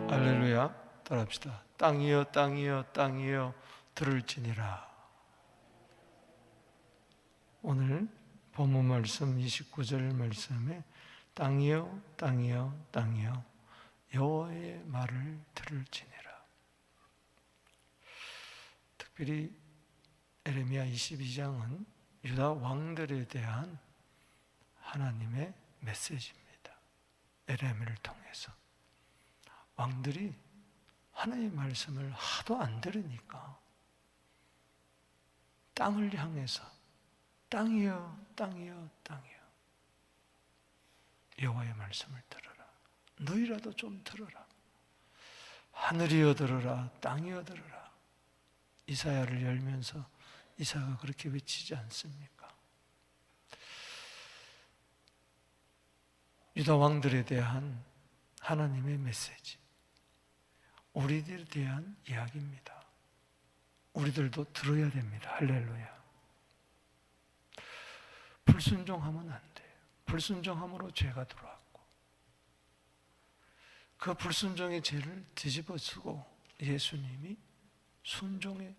할렐루야. 따라합시다. 땅이여 땅이여 땅이여 들을지니라. 오늘 본문 말씀 29절 말씀에 땅이여 땅이여 땅이여 여호와의 말을 들을지니라. 특별히 에레미야 22장은 유다 왕들에 대한 하나님의 메시지입니다. 에레미야를 통해서 왕들이 하나님의 말씀을 하도 안 들으니까 땅을 향해서 땅이여 땅이여 땅이여 여호와의 말씀을 들어라. 너희라도 좀 들어라. 하늘이여 들어라. 땅이여 들어라. 이사야를 열면서 이사야가 그렇게 외치지 않습니까? 유다 왕들에 대한 하나님의 메시지, 우리들에 대한 이야기입니다. 우리들도 들어야 됩니다. 할렐루야. 불순종하면 안 돼요. 불순종함으로 죄가 들어왔고 그 불순종의 죄를 뒤집어쓰고 예수님이 순종의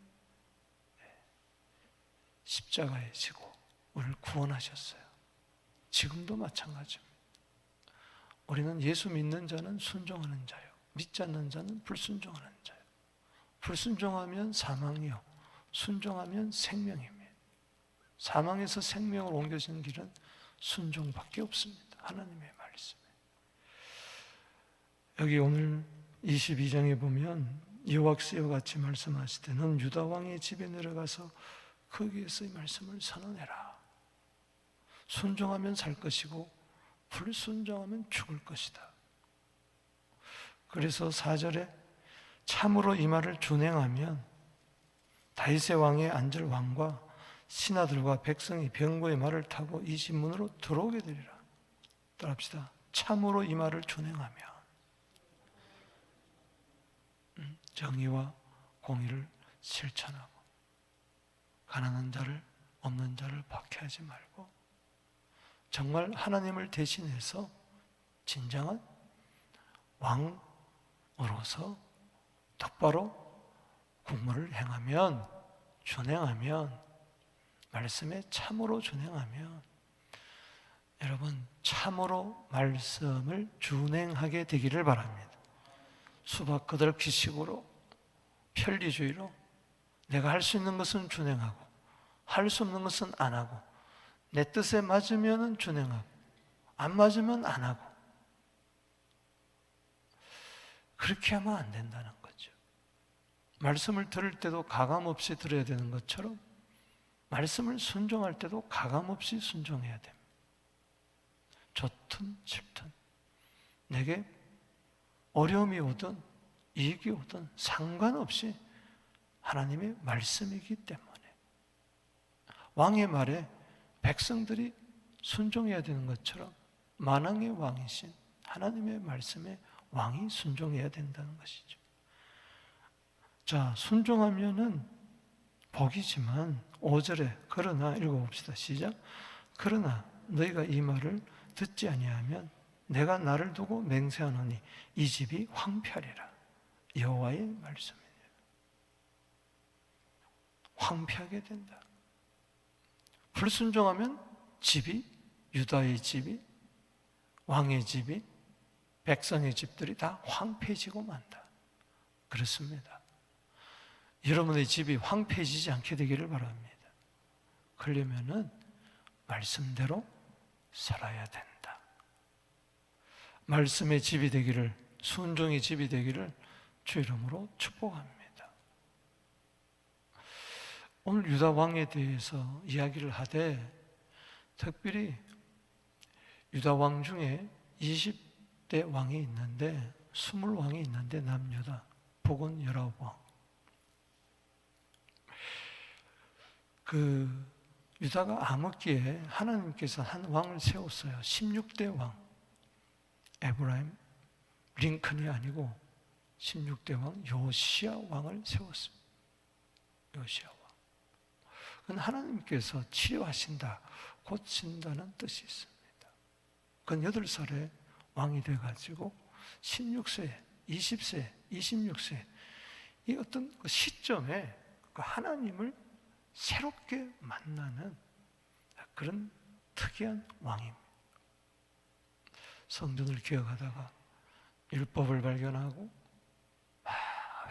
십자가에 지고 우리를 구원하셨어요. 지금도 마찬가지입니다. 우리는 예수 믿는 자는 순종하는 자요, 믿지 않는 자는 불순종하는 자요. 불순종하면 사망이요, 순종하면 생명입니다. 사망에서 생명을 옮겨지는 길은 순종밖에 없습니다. 하나님의 말씀에. 여기 오늘 22장에 보면 여호와께서 같이 말씀하실 때 넌 유다 왕의 집에 내려가서 거기에서 이 말씀을 선언해라. 순종하면 살 것이고 불순종하면 죽을 것이다. 그래서 4절에 참으로 이 말을 준행하면 다윗의 왕에 앉을 왕과 신하들과 백성이 병거의 말을 타고 이 집 문으로 들어오게 되리라. 따라합시다. 참으로 이 말을 준행하면 정의와 공의를 실천하고 가난한 자를 없는 자를 박해하지 말고 정말 하나님을 대신해서 진정한 왕으로서 똑바로 국무를 행하면, 준행하면, 말씀에 참으로 준행하면 여러분 참으로 말씀을 준행하게 되기를 바랍니다. 수박 거들기식으로 편리주의로 내가 할 수 있는 것은 준행하고 할 수 없는 것은 안 하고 내 뜻에 맞으면 준행하고 안 맞으면 안 하고 그렇게 하면 안 된다는 거죠. 말씀을 들을 때도 가감없이 들어야 되는 것처럼 말씀을 순종할 때도 가감없이 순종해야 됩니다. 좋든 싫든 내게 어려움이 오든 이익이 오든 상관없이 하나님의 말씀이기 때문에 왕의 말에 백성들이 순종해야 되는 것처럼 만왕의 왕이신 하나님의 말씀에 왕이 순종해야 된다는 것이죠. 자, 순종하면은 복이지만 5절에 그러나 읽어봅시다. 시작. 그러나 너희가 이 말을 듣지 아니하면 내가 나를 두고 맹세하노니 이 집이 황폐하리라. 여호와의 말씀이에요. 황폐하게 된다. 불순종하면 집이, 유다의 집이, 왕의 집이, 백성의 집들이 다 황폐해지고 만다. 그렇습니다. 여러분의 집이 황폐해지지 않게 되기를 바랍니다. 그러려면은 말씀대로 살아야 된다. 말씀의 집이 되기를, 순종의 집이 되기를 주 이름으로 축복합니다. 오늘 유다 왕에 대해서 이야기를 하되 특별히 유다 왕 중에 20대 왕이 있는데 20왕이 있는데 남유다 북은 19왕. 유다가 암흑기에 하나님께서 한 왕을 세웠어요. 16대 왕. 에브라임 링컨이 아니고 16대 왕 요시야 왕을 세웠습니다. 요시야 왕. 그건 하나님께서 치료하신다, 고친다는 뜻이 있습니다. 그건 8살에 왕이 돼가지고 16세에 20세, 26세 이 어떤 그 시점에 그 하나님을 새롭게 만나는 그런 특이한 왕입니다. 성전을 기억하다가 율법을 발견하고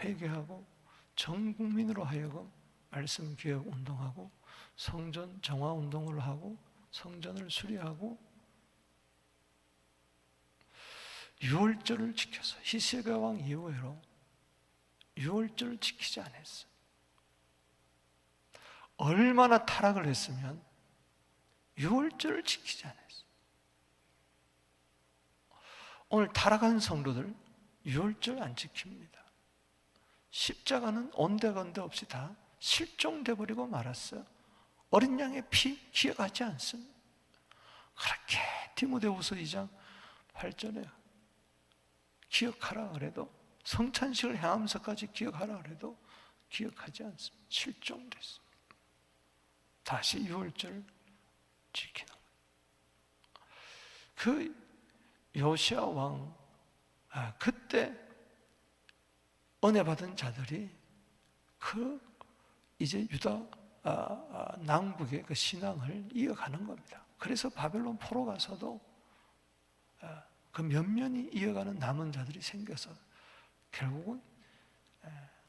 회개하고 전 국민으로 하여금 말씀 기억 운동하고 성전 정화 운동을 하고 성전을 수리하고 유월절을 지켜서 히스기야 왕 이후로 유월절을 지키지 않았어요. 얼마나 타락을 했으면 유월절을 지키지 않았어요. 오늘 타락한 성도들 유월절 안 지킵니다. 십자가는 온데간데 없이 다 실종돼 버리고 말았어요. 어린 양의 피 기억하지 않습니다. 그렇게 디모데후서 2장 8절에 기억하라 그래도 성찬식을 행하면서까지 기억하라 그래도 기억하지 않습니다. 실종됐습니다. 다시 유월절 지키는 거예요. 그 요시야 왕 그때 은혜 받은 자들이 그 이제 유다 남북의 그 신앙을 이어가는 겁니다. 그래서 바벨론 포로 가서도 그 면면이 이어가는 남은 자들이 생겨서 결국은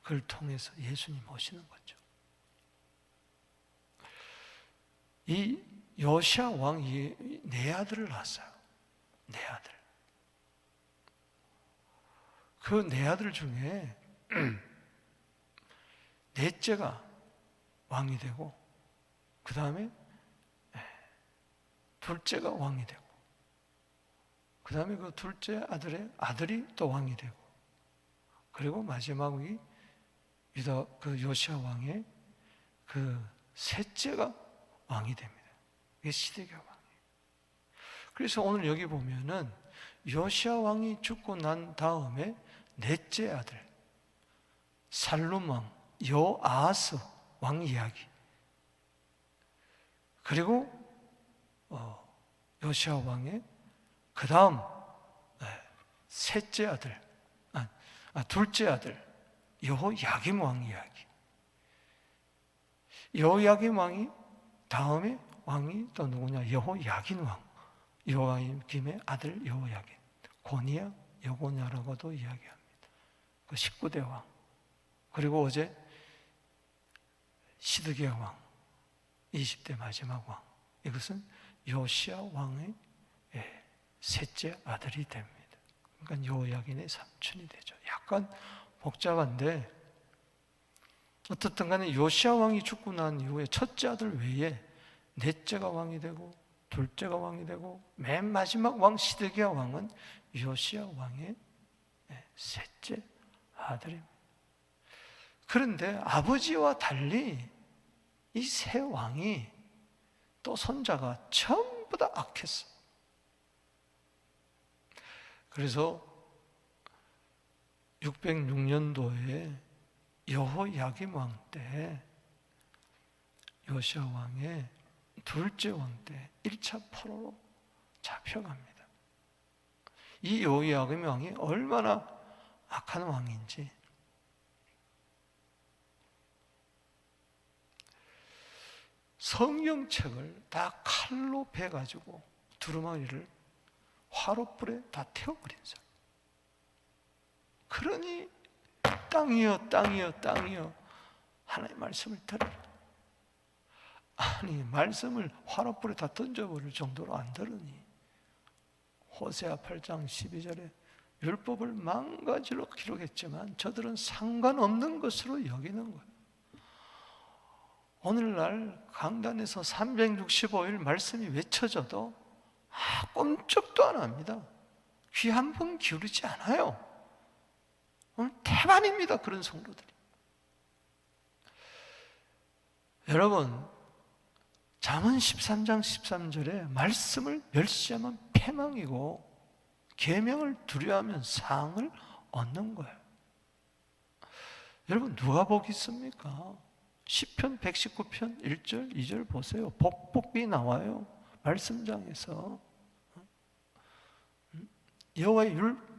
그걸 통해서 예수님 오시는 거죠. 이 요시야 왕이 네 아들을 낳았어요. 네 아들. 그 네 아들 중에 넷째가 왕이 되고 그 다음에 둘째가 왕이 되고 그 다음에 그 둘째 아들의 아들이 또 왕이 되고 그리고 마지막이 유다 그 요시야 왕의 그 셋째가 왕이 됩니다. 이게 시드기야 왕이에요. 그래서 오늘 여기 보면은 요시야 왕이 죽고 난 다음에 넷째 아들 살룸 왕 여아하스 왕 이야기 그리고 요시야 왕의 그 다음 셋째 아들 둘째 아들 여호야김 왕 이야기. 여호야김 왕이 다음에 왕이 또 누구냐? 여호야긴 왕. 여호야김의 아들 여호야긴. 고니야, 여고냐라고도 이야기합니다. 그 19대 왕. 그리고 어제 시드기야 왕, 20대 마지막 왕. 이것은 요시야 왕의 셋째 아들이 됩니다. 그러니까 여호야긴의 삼촌이 되죠. 약간 복잡한데 어떻든 간에 요시야 왕이 죽고 난 이후에 첫째 아들 외에 넷째가 왕이 되고 둘째가 왕이 되고 맨 마지막 왕 시드기야 왕은 요시야 왕의 셋째 아들입니다. 그런데 아버지와 달리 이 세 왕이 또 손자가 전부 다 악했어요. 그래서 606년도에 여호야김 왕 때 요시야 왕의 둘째 왕 때 1차 포로로 잡혀갑니다. 이 여호야김 왕이 얼마나 악한 왕인지 성경책을 다 칼로 베가지고 두루마리를 화롯불에 다 태워버린 사람. 그러니 땅이여 땅이여 땅이여 하나님의 말씀을 들으라. 아니 말씀을 화롯불에 다 던져버릴 정도로 안 들으니 호세아 8장 12절에 율법을 망가지로 기록했지만 저들은 상관없는 것으로 여기는 거예요. 오늘날 강단에서 365일 말씀이 외쳐져도 꼼짝도 안 합니다. 귀 한 번 기울이지 않아요. 오늘 태반입니다. 그런 성도들이. 여러분 잠언 13장 13절에 말씀을 멸시하면 패망이고 계명을 두려워하면 상을 얻는 거예요. 여러분 누가 복 있습니까? 시편 119편 1절 2절 보세요. 복복이 나와요. 말씀장에서 여호와의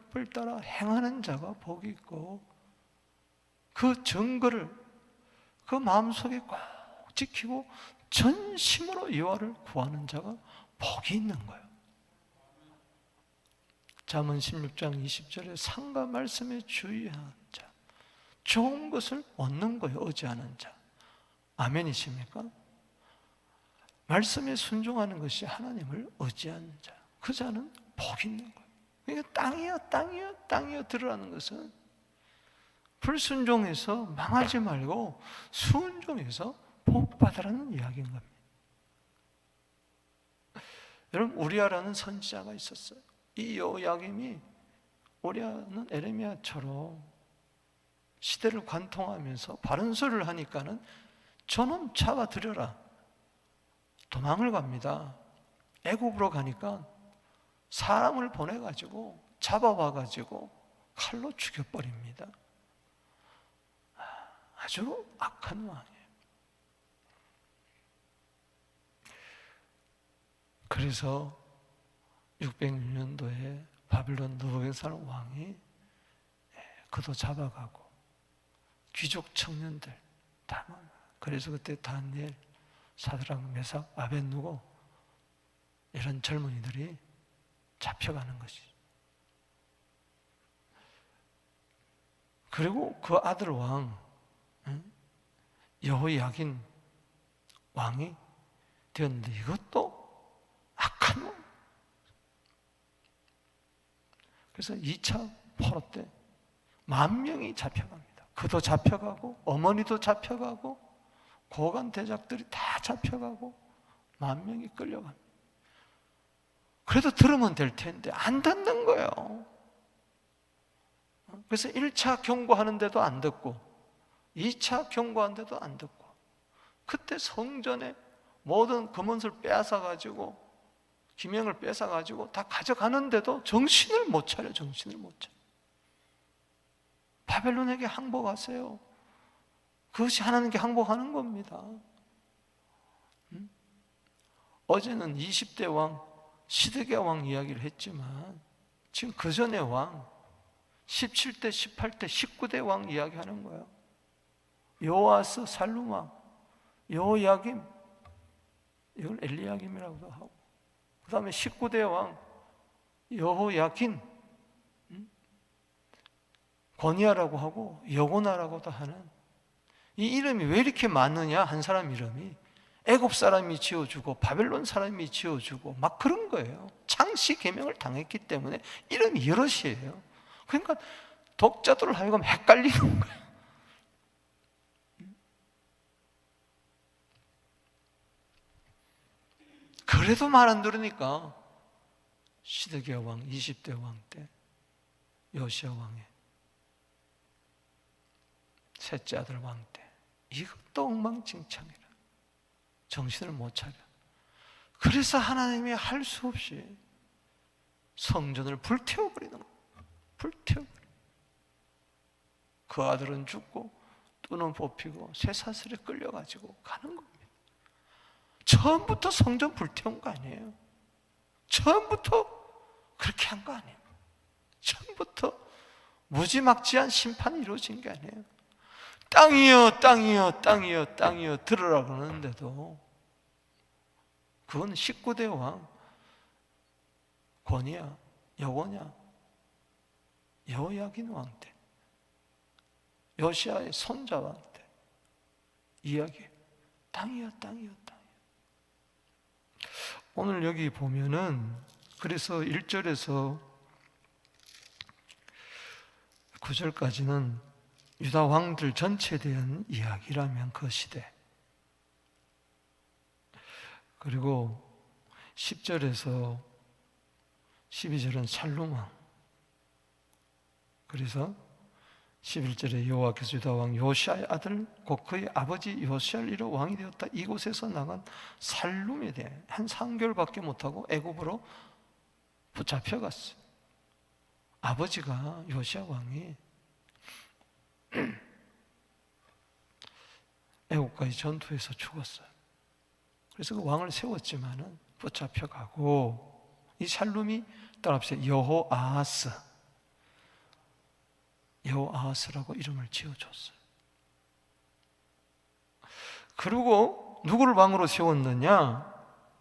율법을 따라 행하는 자가 복이 있고 그 증거를 그 마음속에 꼭 지키고 전심으로 여호와를 구하는 자가 복이 있는 거예요. 잠언 16장 20절에 상과 말씀에 주의하는 자, 좋은 것을 얻는 거예요. 의지하는 자. 아멘이십니까? 말씀에 순종하는 것이 하나님을 의지하는 자, 그 자는 복이 있는 거예요. 그러니까 땅이여 들으라는 것은 불순종해서 망하지 말고 순종해서 복 받으라는 이야기인 겁니다. 여러분, 우리아라는 선지자가 있었어요. 이 여호야김이 우리아는 에레미야처럼 시대를 관통하면서 바른 소리를 하니까는 저놈 잡아들여라. 도망을 갑니다. 애굽으로 가니까 사람을 보내가지고 잡아와가지고 칼로 죽여버립니다. 아주 악한 왕이에요. 그래서 606년도에 바빌론 느부갓네살 왕이 그도 잡아가고 귀족 청년들 다, 그래서 그때 다니엘, 사드락, 메삭, 아벳느고 이런 젊은이들이 잡혀가는 것이. 그리고 그 아들 왕 여호야긴 왕이 되었는데 이것도 악한 왕. 그래서 2차 포로 때 10,000명이 잡혀갑니다. 그도 잡혀가고 어머니도 잡혀가고 고관 대작들이 다 잡혀가고 10,000명이 끌려갑니다. 그래도 들으면 될 텐데 안 듣는 거예요. 그래서 1차 경고하는데도 안 듣고 2차 경고하는데도 안 듣고 그때 성전에 모든 금은을 빼앗아가지고 기명을 뺏어가지고 다 가져가는데도 정신을 못 차려. 바벨론에게 항복하세요. 그것이 하나님께 항복하는 겁니다. 어제는 20대 왕 시드기야 왕 이야기를 했지만 지금 그 전의 왕 17대, 18대, 19대 왕 이야기하는 거예요. 요아스, 살룸 왕, 여호야김, 이걸 엘리야김이라고도 하고, 그 다음에 19대 왕 여호야긴, 고니야라고 하고 여고나라고도 하는, 이 이름이 왜 이렇게 많느냐? 한 사람 이름이 애굽 사람이 지어주고 바벨론 사람이 지어주고 막 그런 거예요. 창씨 계명을 당했기 때문에 이름이 여럿이에요. 그러니까 독자들을 하여금 헷갈리는 거예요. 그래도 말 안 들으니까 시드기야 왕 20대 왕 때 요시야 왕의 셋째 아들 왕 때 이것도 엉망진창이라. 정신을 못 차려. 그래서 하나님이 할 수 없이 성전을 불태워버리는 거예요. 불태워버려. 그 아들은 죽고 뚜는 뽑히고 쇠사슬에 끌려가지고 가는 겁니다. 처음부터 성전 불태운 거 아니에요. 처음부터 그렇게 한 거 아니에요. 처음부터 무지막지한 심판이 이루어진 게 아니에요. 땅이여 땅이여 땅이여 땅이여 들으라 그러는데도 그건 19대 왕 고니야, 여고냐, 여호야긴 왕 때, 요시야의 손자 왕 때 이야기. 땅이여 땅이여 땅이여. 오늘 여기 보면은 그래서 1절에서 9절까지는 유다 왕들 전체에 대한 이야기라면 그 시대, 그리고 10절에서 12절은 살룸 왕, 그래서 11절에 여호와께서 유다 왕 요시아의 아들 곧 그의 아버지 요시아를 이뤄 왕이 되었다. 이곳에서 나간 살룸에 대해 한 3개월밖에 못하고 애굽으로 붙잡혀갔어요. 아버지가 요시아 왕이 애국과의 전투에서 죽었어요. 그래서 그 왕을 세웠지만은 붙잡혀가고, 이 살룸이 따라합시다. 여호아하스, 여호아하스라고 이름을 지어줬어요. 그리고 누구를 왕으로 세웠느냐?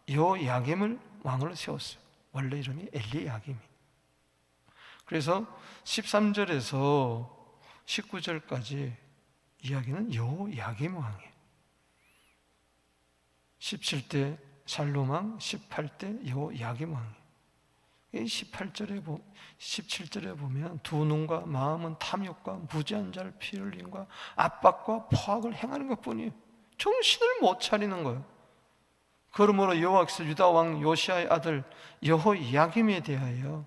여호야김을 왕으로 세웠어요. 원래 이름이 엘리야김이. 그래서 13절에서 19절까지 이야기는 여호야김 왕이에요. 17대 살룸 왕, 18대 여호야김 왕이에요. 17절에 보면 두 눈과 마음은 탐욕과 무지한 자를 피 흘림과 압박과 포악을 행하는 것뿐이에요. 정신을 못 차리는 거예요. 그러므로 여호와께서 유다 왕 요시아의 아들 여호야김에 대하여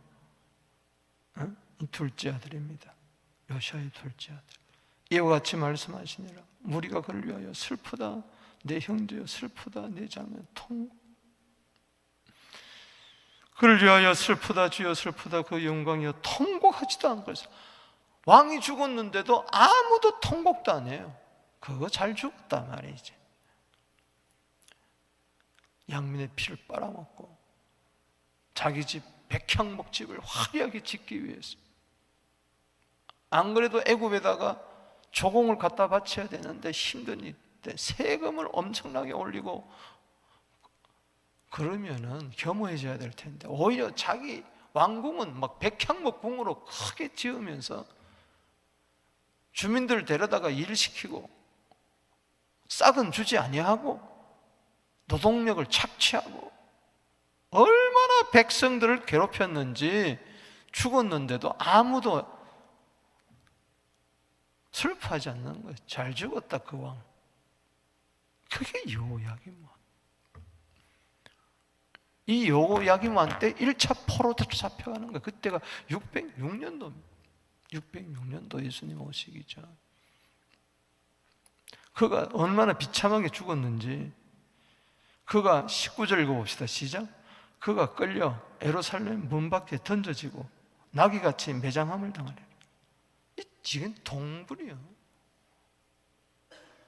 둘째 아들입니다. 요시아의 둘째 아들. 이와 같이 말씀하시니라. 무리가 그를 위하여 슬프다. 내 형제여 슬프다. 내 자매 통. 그를 위하여 슬프다. 주여 슬프다. 그 영광이여 통곡하지도 않고 있어요. 왕이 죽었는데도 아무도 통곡도 안 해요. 그거 잘 죽었다 말이지. 양민의 피를 빨아먹고 자기 집 백향목집을 화려하게 짓기 위해서, 안 그래도 애굽에다가 조공을 갖다 바쳐야 되는데 힘든 이때 세금을 엄청나게 올리고 그러면은 겸허해져야 될 텐데, 오히려 자기 왕궁은 막 백향목궁으로 크게 지으면서 주민들 데려다가 일을 시키고 싹은 주지 아니하고 노동력을 착취하고 얼마나 백성들을 괴롭혔는지, 죽었는데도 아무도 슬퍼하지 않는 거예요. 잘 죽었다 그 왕. 그게 여호야김 왕. 이 여호야김 왕 때 1차 포로로 잡혀가는 거예요. 그때가 606년도 예수님 오시기 전. 그가 얼마나 비참하게 죽었는지, 그가 19절 읽어봅시다. 시작. 그가 끌려 예루살렘 문 밖에 던져지고 나귀같이 매장함을 당하려. 이건 동물이요.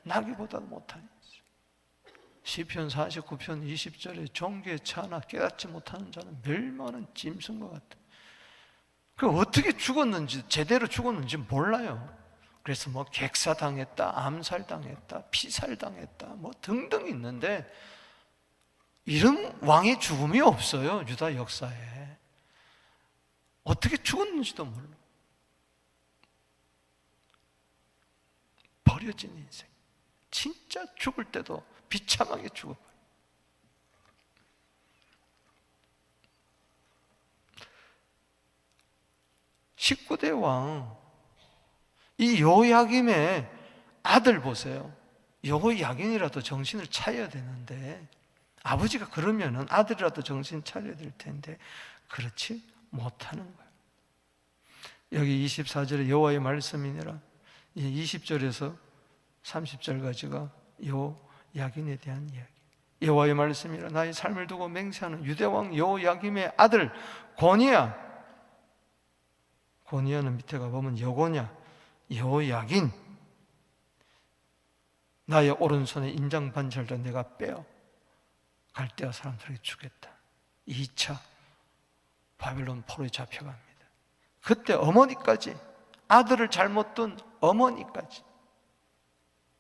나귀보다도 못하니. 시편 49편 20절에 종기에 차나 깨닫지 못하는 자는 멸망하는 짐승과 같다. 그 어떻게 죽었는지, 제대로 죽었는지 몰라요. 그래서 뭐 객사당했다, 암살당했다, 피살당했다, 뭐 등등 있는데 이런 왕의 죽음이 없어요. 유다 역사에. 어떻게 죽었는지도 몰라. 버려진 인생. 진짜 죽을 때도 비참하게 죽어버려. (19대) 왕, 이 여호야김의 아들 보세요. 여호야김이라도 정신을 차려야 되는데, 아버지가 그러면은 아들이라도 정신 차려야 될 텐데 그렇지 못하는 거예요. 여기 24절에 여호와의 말씀이니라. 20절에서 30절까지가 여호야김에 대한 이야기. 여호와의 말씀이라. 나의 삶을 두고 맹세하는 유대왕 여호야김의 아들 고니야. 고니야는 밑에 가보면 여고냐, 여호야긴. 나의 오른손에 인장 반절도 내가 빼어 갈대아 사람들에게 주겠다. 2차 바벨론 포로에 잡혀갑니다. 그때 어머니까지, 아들을 잘못 둔 어머니까지.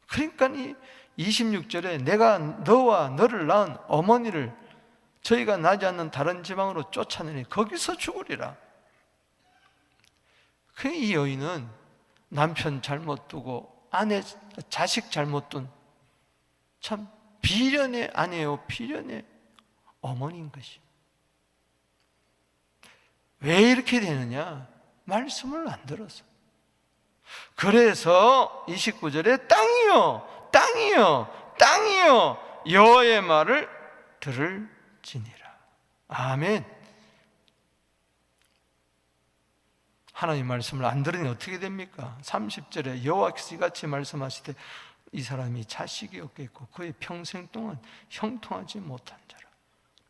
그러니까 이 26절에 내가 너와 너를 낳은 어머니를 저희가 나지 않는 다른 지방으로 쫓아내니 거기서 죽으리라. 이 여인은 남편 잘못 두고 아내, 자식 잘못 둔 참 비련의 아내요, 비련의 어머니인 것이. 왜 이렇게 되느냐? 말씀을 안 들어서. 그래서 29절에 땅이요, 땅이요, 땅이요, 여호와의 말을 들을지니라. 아멘. 하나님 말씀을 안 들으니 어떻게 됩니까? 30절에 여호와께서 이같이 말씀하시되 이 사람이 자식이 없겠고 그의 평생 동안 형통하지 못한 자라.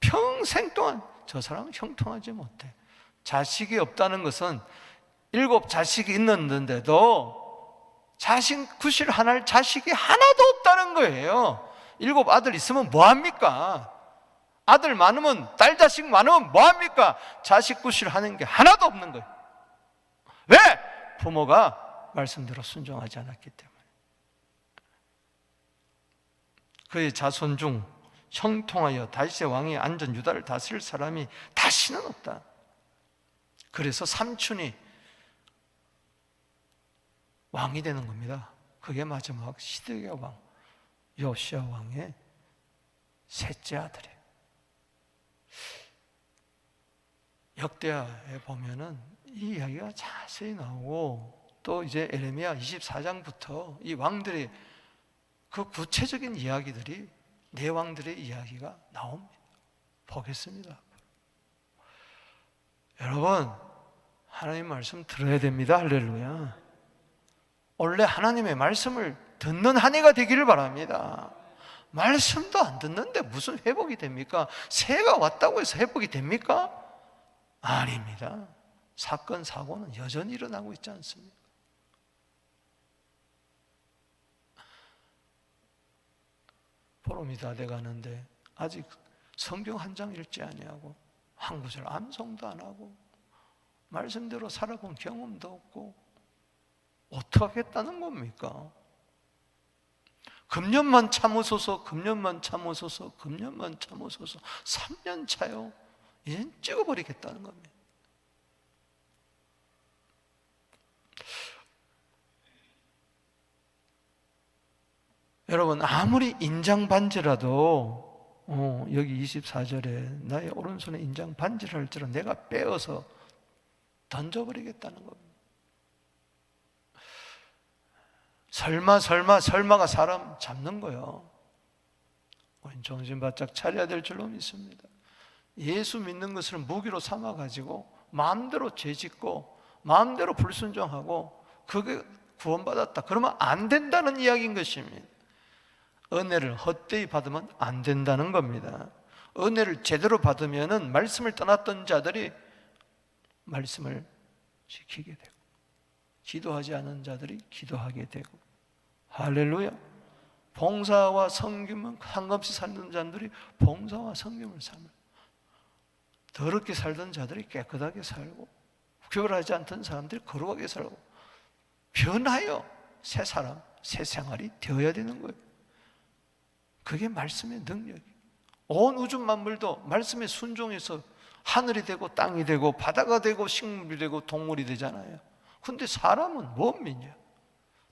평생 동안 저 사람은 형통하지 못해. 자식이 없다는 것은 7 자식이 있는데도 자식 구실 하나를 자식이 하나도 없다는 거예요. 7 아들 있으면 뭐합니까? 아들 많으면, 딸 자식 많으면 뭐합니까? 자식 구실 하는 게 하나도 없는 거예요. 왜? 부모가 말씀대로 순종하지 않았기 때문에. 그의 자손 중 형통하여 다윗의 왕이 앉은 유다를 다스릴 사람이 다시는 없다. 그래서 삼촌이 왕이 되는 겁니다. 그게 마지막 시드기야 왕, 요시야 왕의 셋째 아들이에요. 역대하에 보면은 이 이야기가 자세히 나오고, 또 이제 에레미야 24장부터 이 왕들의 그 구체적인 이야기들이, 네 왕들의 이야기가 나옵니다. 보겠습니다. 여러분, 하나님 말씀 들어야 됩니다. 할렐루야. 원래 하나님의 말씀을 듣는 한 해가 되기를 바랍니다. 말씀도 안 듣는데 무슨 회복이 됩니까? 새해가 왔다고 해서 회복이 됩니까? 아닙니다. 사건, 사고는 여전히 일어나고 있지 않습니까? 보름이 다 돼가는데 아직 성경 한 장 읽지 아니하고 한 구절 암송도 안 하고 말씀대로 살아본 경험도 없고 어떻게 하겠다는 겁니까? 금년만 참으소서, 금년만 참으소서, 금년만 참으소서. 3년 차요. 이젠 찍어버리겠다는 겁니다. 여러분, 아무리 인장반지라도 여기 24절에 나의 오른손에 인장반지를 할지라도 내가 빼어서 던져버리겠다는 겁니다. 설마가 사람 잡는 거예요. 우린 정신 바짝 차려야 될 줄로 믿습니다. 예수 믿는 것을 무기로 삼아가지고 마음대로 죄짓고 마음대로 불순종하고 그게 구원받았다, 그러면 안 된다는 이야기인 것입니다. 은혜를 헛되이 받으면 안 된다는 겁니다. 은혜를 제대로 받으면은 말씀을 떠났던 자들이 말씀을 지키게 되고, 기도하지 않은 자들이 기도하게 되고, 할렐루야. 봉사와 섬김은 상관없이 살던 자들이 봉사와 섬김을 살면, 더럽게 살던 자들이 깨끗하게 살고, 구별하지 않던 사람들이 거룩하게 살고, 변하여 새 사람, 새 생활이 되어야 되는 거예요. 그게 말씀의 능력이에요. 온 우주 만물도 말씀에 순종해서 하늘이 되고 땅이 되고 바다가 되고 식물이 되고 동물이 되잖아요. 근데 사람은 못 믿냐?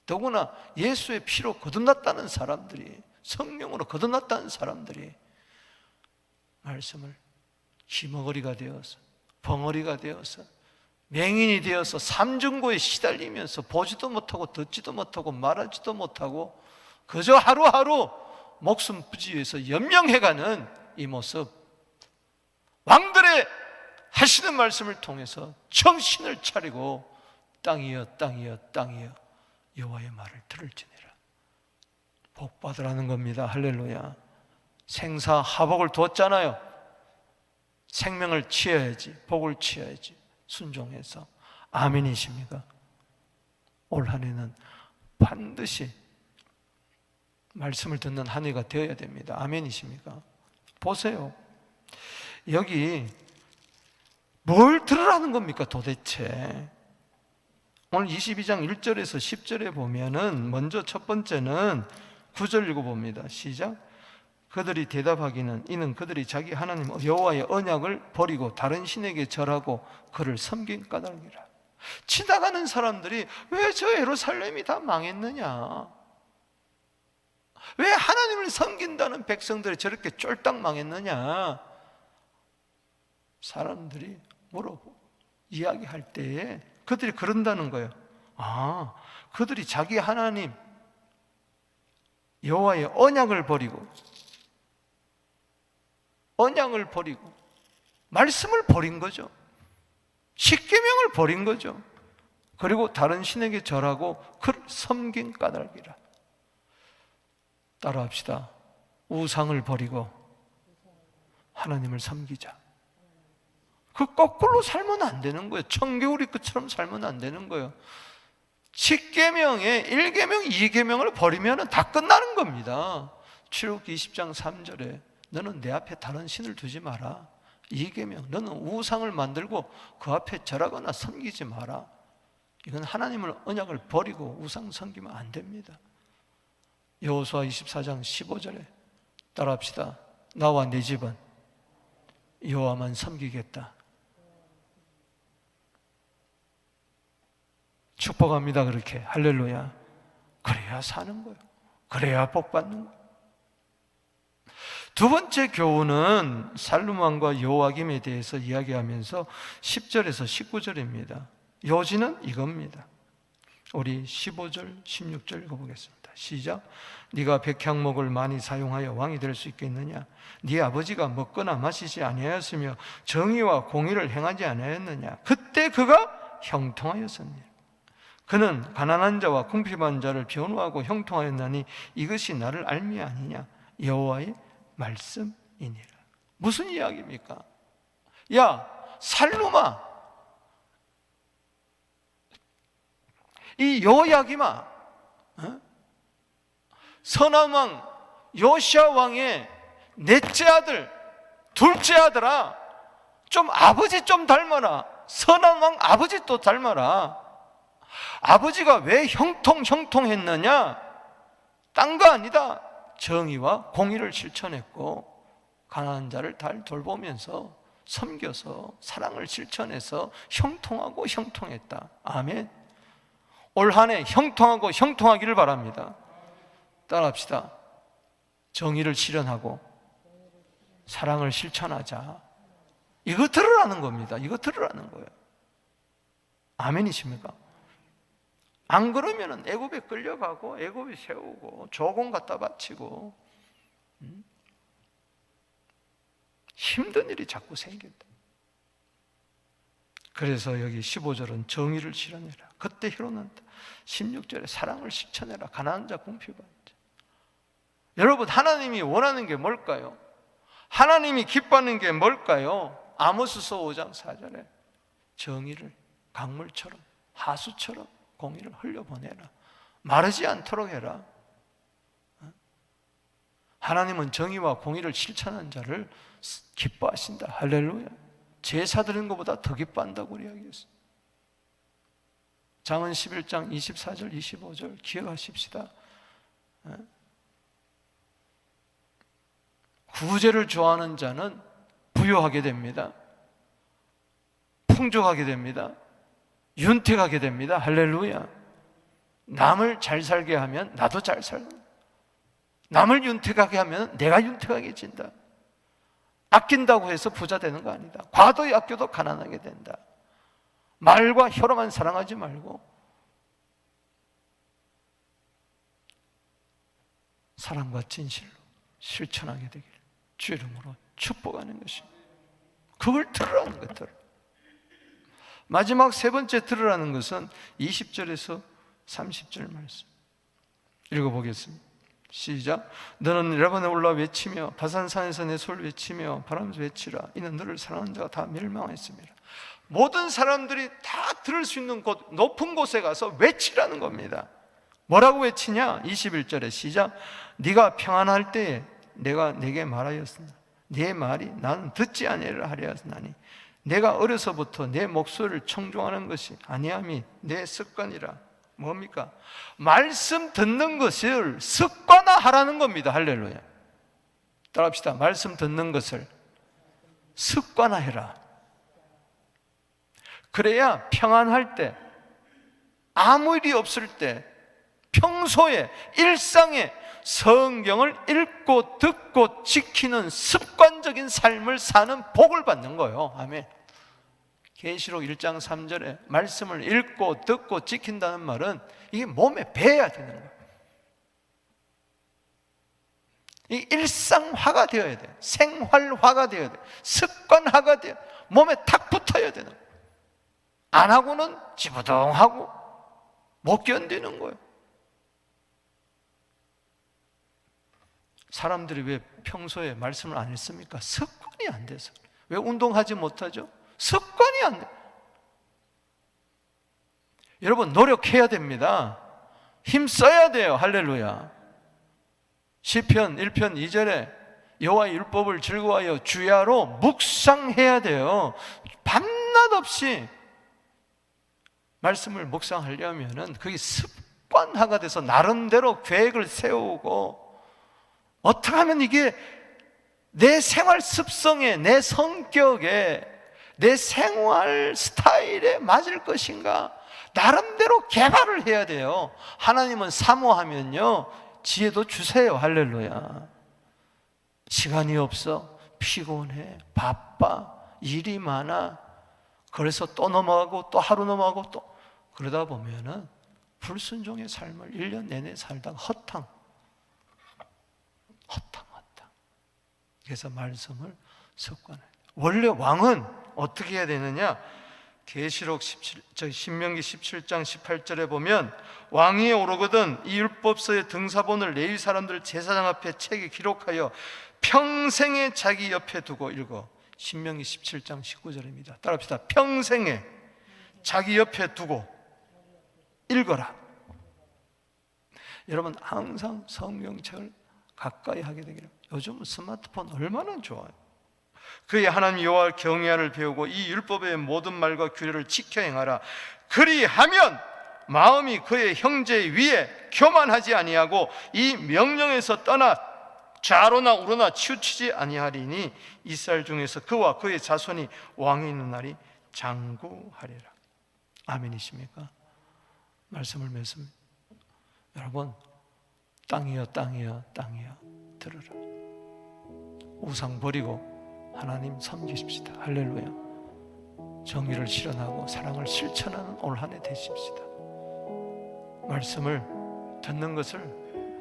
더구나 예수의 피로 거듭났다는 사람들이, 성령으로 거듭났다는 사람들이 말씀을 기머거리가 되어서, 벙어리가 되어서, 맹인이 되어서 삼중고에 시달리면서 보지도 못하고 듣지도 못하고 말하지도 못하고 그저 하루하루 목숨 부지 위해서 연명해가는 이 모습, 왕들의 하시는 말씀을 통해서 정신을 차리고 땅이여 땅이여 땅이여 여호와의 말을 들을지니라, 복받으라는 겁니다. 할렐루야. 생사하복을 두었잖아요. 생명을 취해야지, 복을 취해야지, 순종해서. 아멘이십니까? 올 한 해는 반드시 말씀을 듣는 한 해가 되어야 됩니다. 아멘이십니까? 보세요. 여기 뭘 들으라는 겁니까 도대체? 오늘 22장 1절에서 10절에 보면은 먼저 첫 번째는 9절 읽어봅니다. 시작. 그들이 대답하기는 이는 그들이 자기 하나님 여호와의 언약을 버리고 다른 신에게 절하고 그를 섬긴 까닭이라. 지나가는 사람들이 왜 저 예루살렘이 다 망했느냐, 왜 하나님을 섬긴다는 백성들이 저렇게 쫄딱 망했느냐, 사람들이 물어보고 이야기할 때에 그들이 그런다는 거예요. 아, 그들이 자기 하나님 여호와의 언약을 버리고 말씀을 버린 거죠. 십계명을 버린 거죠. 그리고 다른 신에게 절하고 그를 섬긴 까닭이라. 따라합시다. 우상을 버리고 하나님을 섬기자. 그 거꾸로 살면 안 되는 거예요. 청개구리 끝처럼 살면 안 되는 거예요. 10계명에 1계명, 2계명을 버리면 다 끝나는 겁니다. 출애굽기 20장 3절에 너는 내 앞에 다른 신을 두지 마라. 2계명, 너는 우상을 만들고 그 앞에 절하거나 섬기지 마라. 이건 하나님을 언약을 버리고 우상 섬기면 안 됩니다. 여호수아 24장 15절에 따라합시다. 나와 내 집은 여호와만 섬기겠다. 축복합니다. 그렇게 할렐루야. 그래야 사는 거예요. 그래야 복 받는 거예요. 두 번째 교훈은 살룸왕과 여호와김에 대해서 이야기하면서 10절에서 19절입니다. 요지는 이겁니다. 우리 15절, 16절 읽어보겠습니다. 시작. 네가 백향목을 많이 사용하여 왕이 될 수 있겠느냐? 네 아버지가 먹거나 마시지 아니하였으며 정의와 공의를 행하지 아니하였느냐? 그때 그가 형통하였으니 그는 가난한 자와 궁핍한 자를 변호하고 형통하였나니 이것이 나를 알미 아니냐? 여호와의 말씀이니라. 무슨 이야기입니까? 야, 살루마, 이 여호야김아, 선한 왕 요시야 왕의 넷째 아들, 둘째 아들아, 좀 아버지 좀 닮아라. 선한 왕 아버지 또 닮아라. 아버지가 왜 형통했느냐? 딴 거 아니다. 정의와 공의를 실천했고 가난한 자를 잘 돌보면서 섬겨서 사랑을 실천해서 형통하고 형통했다. 아멘. 올 한 해 형통하고 형통하기를 바랍니다. 따라합시다. 정의를 실현하고 사랑을 실천하자. 이거 들으라는 겁니다. 이거 들으라는 거예요. 아멘이십니까? 안 그러면 애굽에 끌려가고 애굽에 세우고 조공 갖다 바치고 힘든 일이 자꾸 생긴다. 그래서 여기 15절은 정의를 실현해라. 그때 희로난다. 16절에 사랑을 실천해라. 가난한 자, 궁핍한 자. 여러분, 하나님이 원하는 게 뭘까요? 하나님이 기뻐하는 게 뭘까요? 아모스서 5장 4절에 정의를 강물처럼 하수처럼 공의를 흘려보내라. 마르지 않도록 해라. 하나님은 정의와 공의를 실천한 자를 기뻐하신다. 할렐루야. 제사 드리는 것보다 더 기뻐한다고 이야기했어요. 잠언 11장 24절 25절 기억하십시다. 구제를 좋아하는 자는 부유하게 됩니다. 풍족하게 됩니다. 윤택하게 됩니다. 할렐루야. 남을 잘 살게 하면 나도 잘 살고, 남을 윤택하게 하면 내가 윤택하게 진다. 아낀다고 해서 부자 되는 거 아니다. 과도히 아껴도 가난하게 된다. 말과 혀로만 사랑하지 말고 사랑과 진실로 실천하게 되기를 주 이름으로 축복하는 것입니다. 그걸 들으라는 것들. 마지막 세 번째 들으라는 것은 20절에서 30절 말씀 읽어보겠습니다. 시작. 너는 레바논에 올라 외치며 바산산에서 내 소리를 외치며 바람에서 외치라. 이는 너를 사랑하는 자가 다 멸망했습니다. 모든 사람들이 다 들을 수 있는 곳, 높은 곳에 가서 외치라는 겁니다. 뭐라고 외치냐? 21절에 시작. 네가 평안할 때에 내가 내게 말하였으나 네 말이 나는 듣지 아니하리라 하였나니 내가 어려서부터 내 목소리를 청종하는 것이 아니함이 내 습관이라. 뭡니까? 말씀 듣는 것을 습관화하라는 겁니다. 할렐루야. 따라합시다. 말씀 듣는 것을 습관화해라. 그래야 평안할 때, 아무 일이 없을 때, 평소에 일상에 성경을 읽고 듣고 지키는 습관적인 삶을 사는 복을 받는 거예요. 아멘. 계시록 1장 3절에 말씀을 읽고 듣고 지킨다는 말은 이게 몸에 배야 되는 거예요. 이 일상화가 되어야 돼. 생활화가 되어야 돼. 습관화가 되어야 돼. 몸에 탁 붙어야 되는 거예요. 안 하고는 지부동하고 못 견디는 거예요. 사람들이 왜 평소에 말씀을 안 했습니까? 습관이 안 돼서. 왜 운동하지 못하죠? 습관이 안 돼. 여러분, 노력해야 됩니다. 힘 써야 돼요. 할렐루야. 시편 1편 2절에 여호와의 율법을 즐거워하여 주야로 묵상해야 돼요. 밤낮 없이 말씀을 묵상하려면은 그게 습관화가 돼서 나름대로 계획을 세우고 어떻게 하면 이게 내 생활 습성에, 내 성격에, 내 생활 스타일에 맞을 것인가 나름대로 개발을 해야 돼요. 하나님은 사모하면요 지혜도 주세요. 할렐루야. 시간이 없어, 피곤해, 바빠, 일이 많아, 그래서 또 넘어가고 또 하루 넘어가고 또 그러다 보면은 불순종의 삶을 1년 내내 살다가 허탕. 그래서 말씀을 습관해요. 원래 왕은 어떻게 해야 되느냐? 계시록 신명기 17장 18절에 보면 왕위에 오르거든 이 율법서의 등사본을 레위 사람들 제사장 앞에 책에 기록하여 평생에 자기 옆에 두고 읽어. 신명기 17장 19절입니다. 따라합시다. 평생에 자기 옆에 두고 읽어라. 여러분 항상 성경책을 가까이 하게 되기를. 요즘 스마트폰 얼마나 좋아요. 그의 하나님 여호와를 경외하를 배우고 이 율법의 모든 말과 규례를 지켜 행하라. 그리하면 마음이 그의 형제 위에 교만하지 아니하고 이 명령에서 떠나 좌로나 우로나 치우치지 아니하리니 이스라엘 중에서 그와 그의 자손이 왕이 있는 날이 장구하리라. 아멘이십니까? 말씀을 맺습니다. 여러분, 땅이여 땅이여 땅이여 들으라. 우상 버리고 하나님 섬기십시다. 할렐루야. 정의를 실현하고 사랑을 실천하는 올 한 해 되십시다. 말씀을 듣는 것을,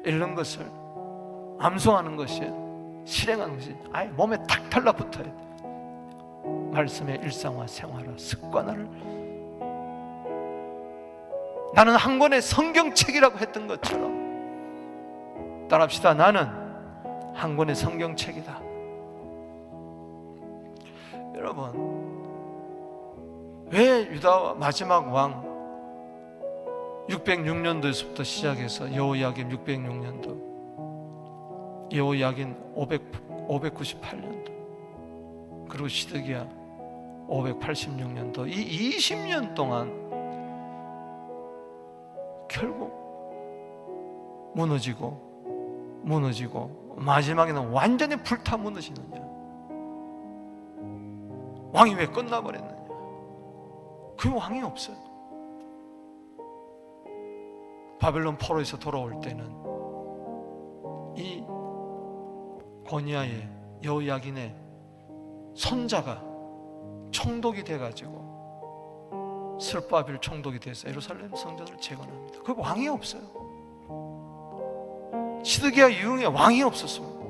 읽는 것을, 암송하는 것이, 실행하는 것이 아예 몸에 탁 달라붙어야 돼. 말씀의 일상화, 생활화, 습관화를. 나는 한 권의 성경책이라고 했던 것처럼 따라합시다. 나는 한 권의 성경책이다. 여러분, 왜 유다 마지막 왕 606년도에서부터 시작해서 여호야김 606년도, 여호야긴 598년도, 그리고 시드기야 586년도, 이 20년 동안 결국 무너지고 마지막에는 완전히 불타 무너지느냐? 왕이 왜 끝나버렸느냐? 그 왕이 없어요. 바벨론 포로에서 돌아올 때는 이 고니아의 여호야긴의 손자가 총독이 돼가지고 스룹바벨 총독이 돼서 예루살렘 성전을 재건합니다. 그 왕이 없어요. 시드기야 이후에 왕이 없었습니다.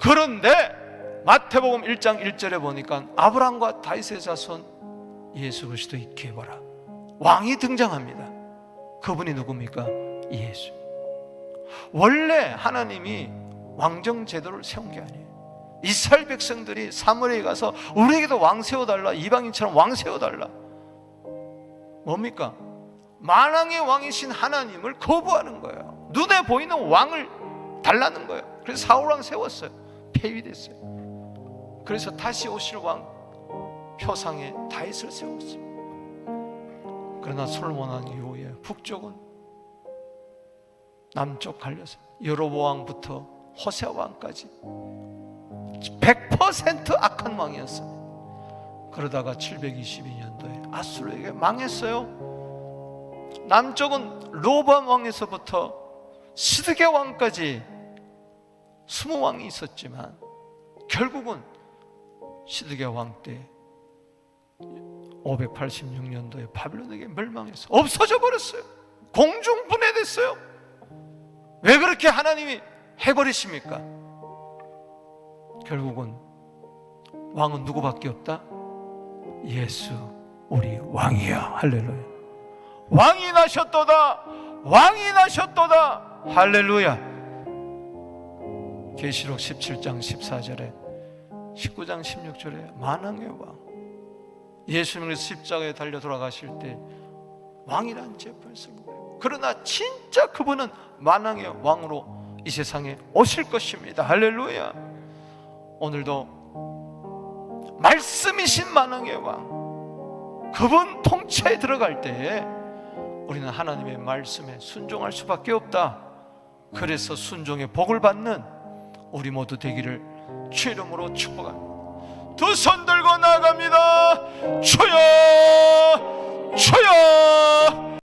그런데 마태복음 1장 1절에 보니까 아브라함과 다윗의 자손 예수 그리스도 있게 보라. 왕이 등장합니다. 그분이 누굽니까? 예수. 원래 하나님이 왕정 제도를 세운 게 아니에요. 이스라엘 백성들이 사무엘에 가서 우리에게도 왕 세워달라, 이방인처럼 왕 세워달라. 뭡니까? 만왕의 왕이신 하나님을 거부하는 거예요. 눈에 보이는 왕을 달라는 거예요. 그래서 사울왕 세웠어요. 폐위됐어요. 그래서 다시 오실 왕 표상에 다윗을 세웠어요. 그러나 솔로몬 왕 이후에 북쪽은 남쪽 갈려서 여로보암부터 호세 왕까지 100% 악한 왕이었습니다. 그러다가 722년도에 아수르에게 망했어요. 남쪽은 로보암 왕에서부터 시드게 왕까지 20왕이 있었지만 결국은 시드게 왕 때 586년도에 바빌론에게 멸망해서 없어져 버렸어요. 공중분해됐어요. 왜 그렇게 하나님이 해버리십니까? 결국은 왕은 누구밖에 없다? 예수 우리 왕이야. 할렐루야. 왕이 나셨도다. 왕이 나셨도다. 할렐루야. 계시록 17장 14절에 19장 16절에 만왕의 왕 예수님을 십자가에 달려 돌아가실 때 왕이라는 제품을 쓰고 그래요. 그러나 진짜 그분은 만왕의 왕으로 이 세상에 오실 것입니다. 할렐루야. 오늘도 말씀이신 만왕의 왕 그분 통치에 들어갈 때에 우리는 하나님의 말씀에 순종할 수밖에 없다. 그래서 순종의 복을 받는 우리 모두 되기를 주 이름으로 축복합니다. 두 손 들고 나아갑니다.